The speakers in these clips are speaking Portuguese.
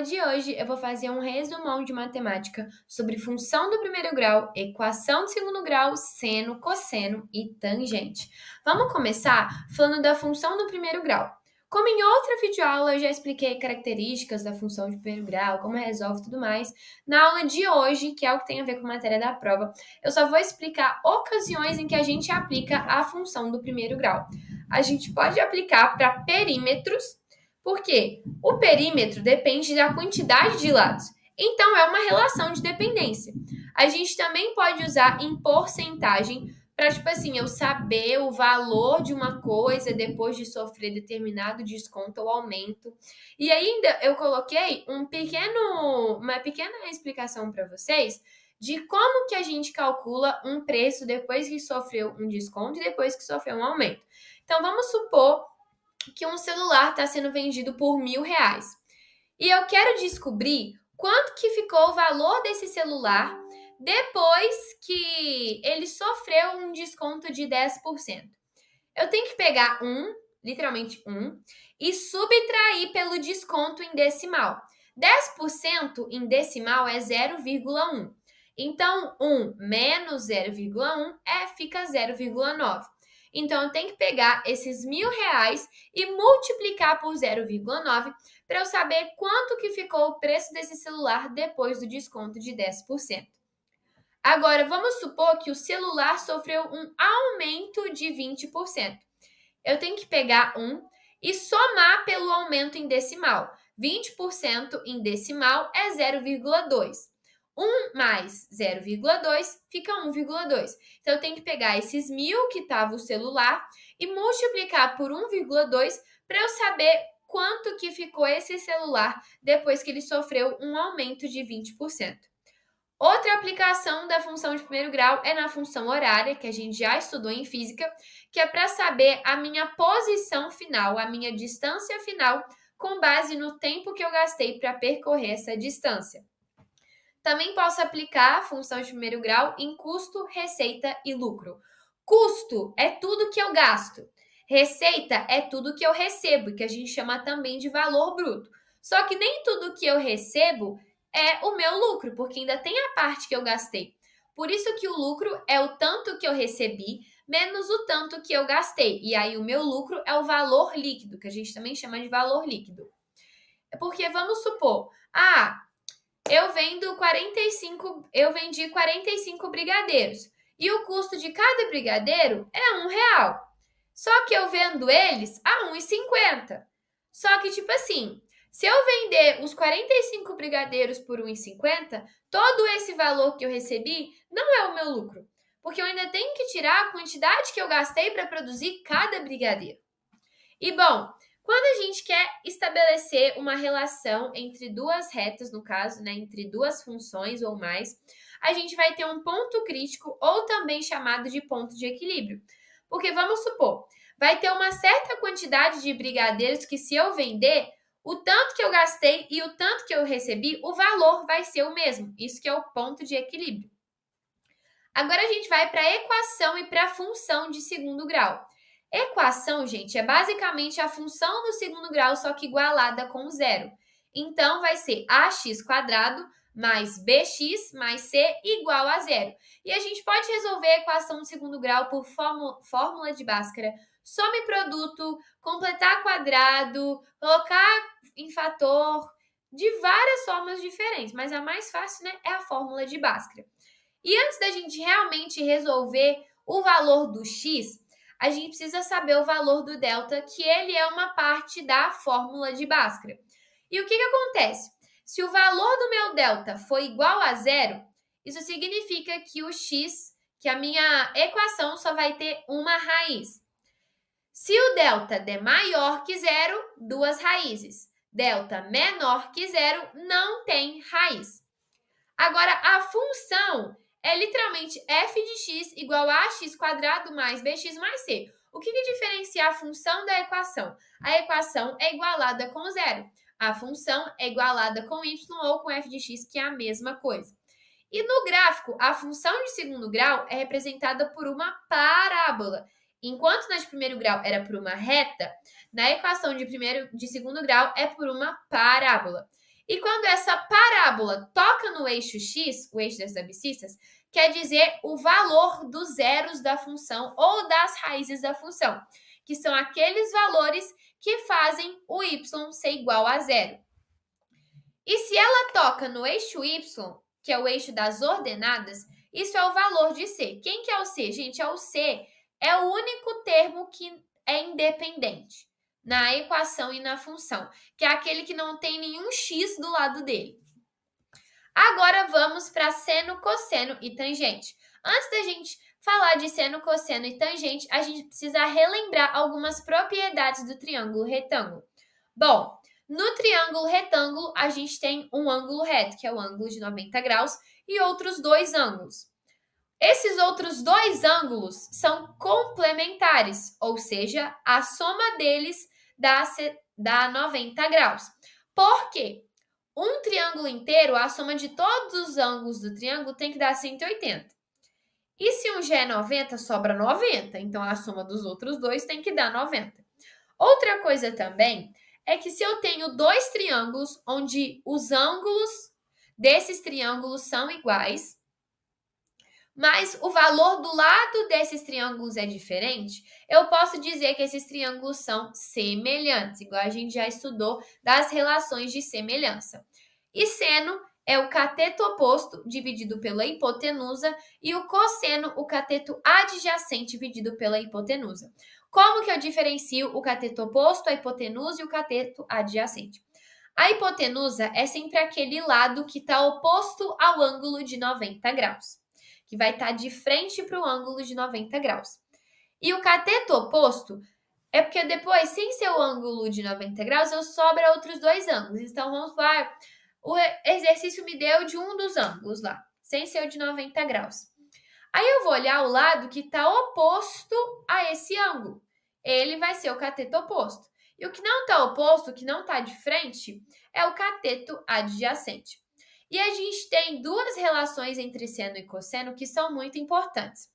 aula de hoje, eu vou fazer um resumão de matemática sobre função do primeiro grau, equação do segundo grau, seno, cosseno e tangente. Vamos começar falando da função do primeiro grau. Como em outra videoaula eu já expliquei características da função de primeiro grau, como resolve e tudo mais, na aula de hoje, que é o que tem a ver com a matéria da prova, eu só vou explicar ocasiões em que a gente aplica a função do primeiro grau. A gente pode aplicar para perímetros, porque o perímetro depende da quantidade de lados. Então, é uma relação de dependência. A gente também pode usar em porcentagem para, tipo assim, eu saber o valor de uma coisa depois de sofrer determinado desconto ou aumento. E ainda eu coloquei uma pequena explicação para vocês de como que a gente calcula um preço depois que sofreu um desconto e depois que sofreu um aumento. Então, vamos supor que um celular está sendo vendido por R$1.000. E eu quero descobrir quanto que ficou o valor desse celular depois que ele sofreu um desconto de 10%. Eu tenho que pegar literalmente 1, e subtrair pelo desconto em decimal. 10% em decimal é 0,1. Então, 1 menos 0,1 fica 0,9. Então, eu tenho que pegar esses R$1.000 e multiplicar por 0,9 para eu saber quanto que ficou o preço desse celular depois do desconto de 10%. Agora, vamos supor que o celular sofreu um aumento de 20%. Eu tenho que pegar 1 e somar pelo aumento em decimal. 20% em decimal é 0,2. 1 mais 0,2 fica 1,2. Então, eu tenho que pegar esses 1.000 que estava o celular e multiplicar por 1,2 para eu saber quanto que ficou esse celular depois que ele sofreu um aumento de 20%. Outra aplicação da função de primeiro grau é na função horária, que a gente já estudou em física, que é para saber a minha posição final, a minha distância final, com base no tempo que eu gastei para percorrer essa distância. Também posso aplicar a função de primeiro grau em custo, receita e lucro. Custo é tudo que eu gasto. Receita é tudo que eu recebo, que a gente chama também de valor bruto. Só que nem tudo que eu recebo é o meu lucro, porque ainda tem a parte que eu gastei. Por isso que o lucro é o tanto que eu recebi menos o tanto que eu gastei. E aí o meu lucro é o valor líquido, que a gente também chama de valor líquido. Porque vamos supor, eu vendi 45 brigadeiros e o custo de cada brigadeiro é R$1. Só que eu vendo eles a R$1,50. Só que, tipo assim, se eu vender os 45 brigadeiros por R$1,50, todo esse valor que eu recebi não é o meu lucro. Porque eu ainda tenho que tirar a quantidade que eu gastei para produzir cada brigadeiro. E, bom, quando a gente quer estabelecer uma relação entre duas retas, no caso, entre duas funções ou mais, a gente vai ter um ponto crítico ou também chamado de ponto de equilíbrio. Porque vamos supor, vai ter uma certa quantidade de brigadeiros que se eu vender, o tanto que eu gastei e o tanto que eu recebi, o valor vai ser o mesmo. Isso que é o ponto de equilíbrio. Agora a gente vai para a equação e para a função de segundo grau. Equação, gente, é basicamente a função do segundo grau, só que igualada com zero. Então, vai ser ax² mais bx mais c igual a zero. E a gente pode resolver a equação do segundo grau por fórmula de Bhaskara, soma e produto, completar quadrado, colocar em fator, de várias formas diferentes. Mas a mais fácil, é a fórmula de Bhaskara. E antes da gente realmente resolver o valor do x, a gente precisa saber o valor do delta, que ele é uma parte da fórmula de Bhaskara. E o que acontece? Se o valor do meu delta for igual a zero, isso significa que o x, que a minha equação só vai ter uma raiz. Se o delta der maior que zero, duas raízes. Delta menor que zero, não tem raiz. Agora, a função é literalmente f de x igual a ax² mais bx mais c. O que diferencia a função da equação? A equação é igualada com zero. A função é igualada com y ou com f de x, que é a mesma coisa. E no gráfico, a função de segundo grau é representada por uma parábola. Enquanto na de primeiro grau era por uma reta, na equação de segundo grau é por uma parábola. E quando essa parábola toca no eixo x, o eixo das abscissas, quer dizer o valor dos zeros da função ou das raízes da função, que são aqueles valores que fazem o y ser igual a zero. E se ela toca no eixo y, que é o eixo das ordenadas, isso é o valor de c. Quem que é o c? Gente, o c é o único termo que é independente na equação e na função, que é aquele que não tem nenhum x do lado dele. Agora vamos para seno, cosseno e tangente. Antes da gente falar de seno, cosseno e tangente, a gente precisa relembrar algumas propriedades do triângulo retângulo. Bom, no triângulo retângulo, a gente tem um ângulo reto, que é o ângulo de 90 graus, e outros dois ângulos. Esses outros dois ângulos são complementares, ou seja, a soma deles dá 90 graus. Por quê? Um triângulo inteiro, a soma de todos os ângulos do triângulo tem que dar 180. E se um já é 90, sobra 90. Então, a soma dos outros dois tem que dar 90. Outra coisa também é que se eu tenho dois triângulos onde os ângulos desses triângulos são iguais, mas o valor do lado desses triângulos é diferente, eu posso dizer que esses triângulos são semelhantes, igual a gente já estudou das relações de semelhança. E seno é o cateto oposto dividido pela hipotenusa e o cosseno, o cateto adjacente dividido pela hipotenusa. Como que eu diferencio o cateto oposto, a hipotenusa e o cateto adjacente? A hipotenusa é sempre aquele lado que está oposto ao ângulo de 90 graus, que vai estar de frente para o ângulo de 90 graus. E o cateto oposto é porque depois, sem ser o ângulo de 90 graus, eu sobra outros dois ângulos. Então, vamos lá, o exercício me deu de um dos ângulos lá, sem ser o de 90 graus. Aí eu vou olhar o lado que está oposto a esse ângulo. Ele vai ser o cateto oposto. E o que não está oposto, o que não está de frente, é o cateto adjacente. E a gente tem duas relações entre seno e cosseno que são muito importantes.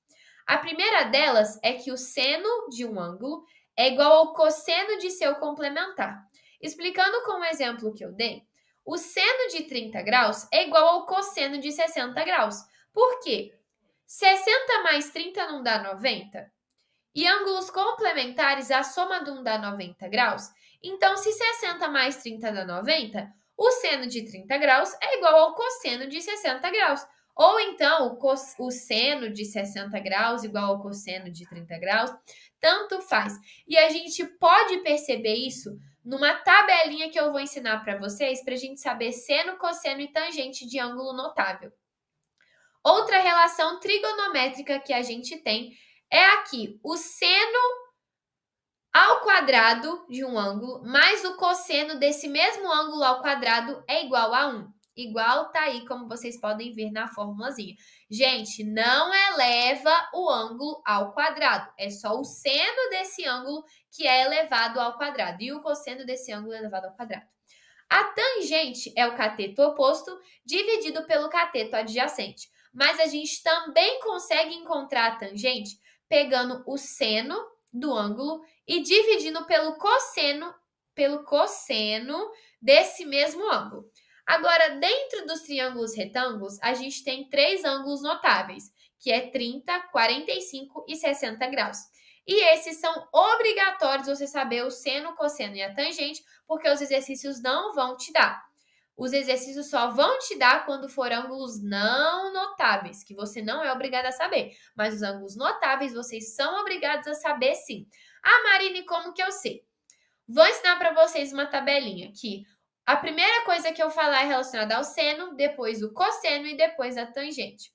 A primeira delas é que o seno de um ângulo é igual ao cosseno de seu complementar. Explicando com o exemplo que eu dei, o seno de 30 graus é igual ao cosseno de 60 graus. Por quê? 60 mais 30 não dá 90? E ângulos complementares, a soma de um dá 90 graus. Então, se 60 mais 30 dá 90, o seno de 30 graus é igual ao cosseno de 60 graus. Ou então, o seno de 60 graus igual ao cosseno de 30 graus. Tanto faz. E a gente pode perceber isso numa tabelinha que eu vou ensinar para vocês, para a gente saber seno, cosseno e tangente de ângulo notável. Outra relação trigonométrica que a gente tem é aqui, o seno ao quadrado de um ângulo mais o cosseno desse mesmo ângulo ao quadrado é igual a 1. Igual tá aí, como vocês podem ver na formulazinha. Gente, não eleva o ângulo ao quadrado. É só o seno desse ângulo que é elevado ao quadrado. E o cosseno desse ângulo é elevado ao quadrado. A tangente é o cateto oposto dividido pelo cateto adjacente. Mas a gente também consegue encontrar a tangente pegando o seno do ângulo e dividindo pelo cosseno desse mesmo ângulo. Agora, dentro dos triângulos retângulos, a gente tem três ângulos notáveis, que é 30, 45 e 60 graus. E esses são obrigatórios você saber o seno, o cosseno e a tangente, porque os exercícios não vão te dar. Os exercícios só vão te dar quando for ângulos não notáveis, que você não é obrigado a saber. Mas os ângulos notáveis, vocês são obrigados a saber sim. Ah, Marine, como que eu sei? Vou ensinar para vocês uma tabelinha aqui. A primeira coisa que eu falar é relacionada ao seno, depois o cosseno e depois a tangente.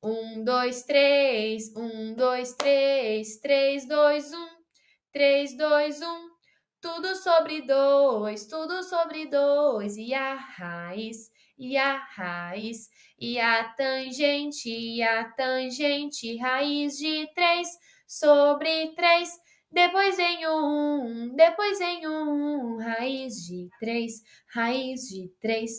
1, 2, 3, 1, 2, 3, 3, 2, 1, 3, 2, 1. Tudo sobre 2, e a raiz, e a raiz, e a tangente, raiz de 3 sobre 3. Depois vem raiz de 3, raiz de 3.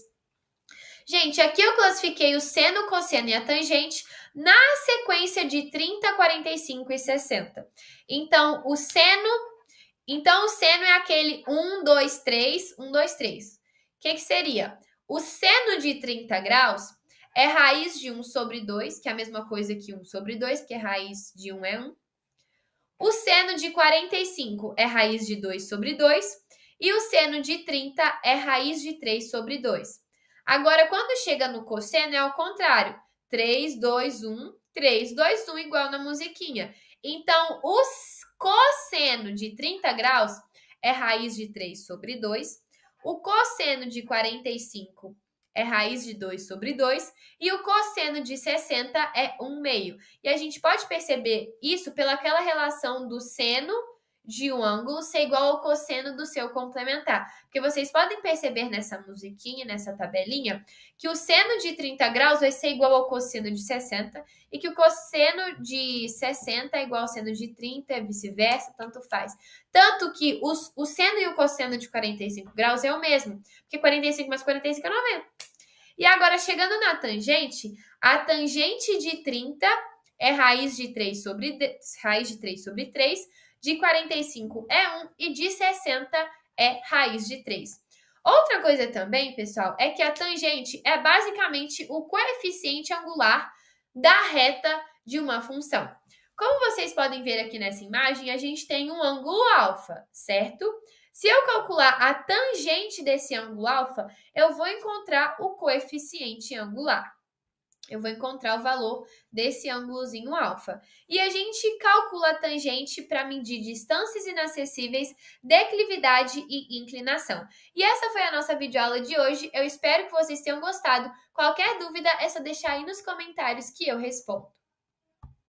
Gente, aqui eu classifiquei o seno, o cosseno e a tangente na sequência de 30, 45 e 60. Então, o seno é aquele 1, 2, 3, 1, 2, 3. que seria? O seno de 30 graus é raiz de 1 sobre 2, que é a mesma coisa que 1 sobre 2, porque raiz de 1 é 1. O seno de 45 é raiz de 2 sobre 2. E o seno de 30 é raiz de 3 sobre 2. Agora, quando chega no cosseno, é ao contrário. 3, 2, 1, 3, 2, 1, igual na musiquinha. Então, o cosseno de 30 graus é raiz de 3 sobre 2. O cosseno de 45 é raiz de 2 sobre 2. E o cosseno de 60 é 1 meio. E a gente pode perceber isso pelaquela relação do seno de um ângulo ser igual ao cosseno do seu complementar. Porque vocês podem perceber nessa musiquinha, nessa tabelinha, que o seno de 30 graus vai ser igual ao cosseno de 60 e que o cosseno de 60 é igual ao seno de 30 e vice-versa, tanto faz. Tanto que o seno e o cosseno de 45 graus é o mesmo, porque 45 mais 45 é 90. E agora, chegando na tangente, a tangente de 30 é raiz de 3 sobre 3, de 45 é 1 e de 60 é raiz de 3. Outra coisa também, pessoal, é que a tangente é basicamente o coeficiente angular da reta de uma função. Como vocês podem ver aqui nessa imagem, a gente tem um ângulo alfa, certo? Se eu calcular a tangente desse ângulo alfa, eu vou encontrar o coeficiente angular. Eu vou encontrar o valor desse ângulozinho alfa. E a gente calcula a tangente para medir distâncias inacessíveis, declividade e inclinação. E essa foi a nossa videoaula de hoje. Eu espero que vocês tenham gostado. Qualquer dúvida é só deixar aí nos comentários que eu respondo.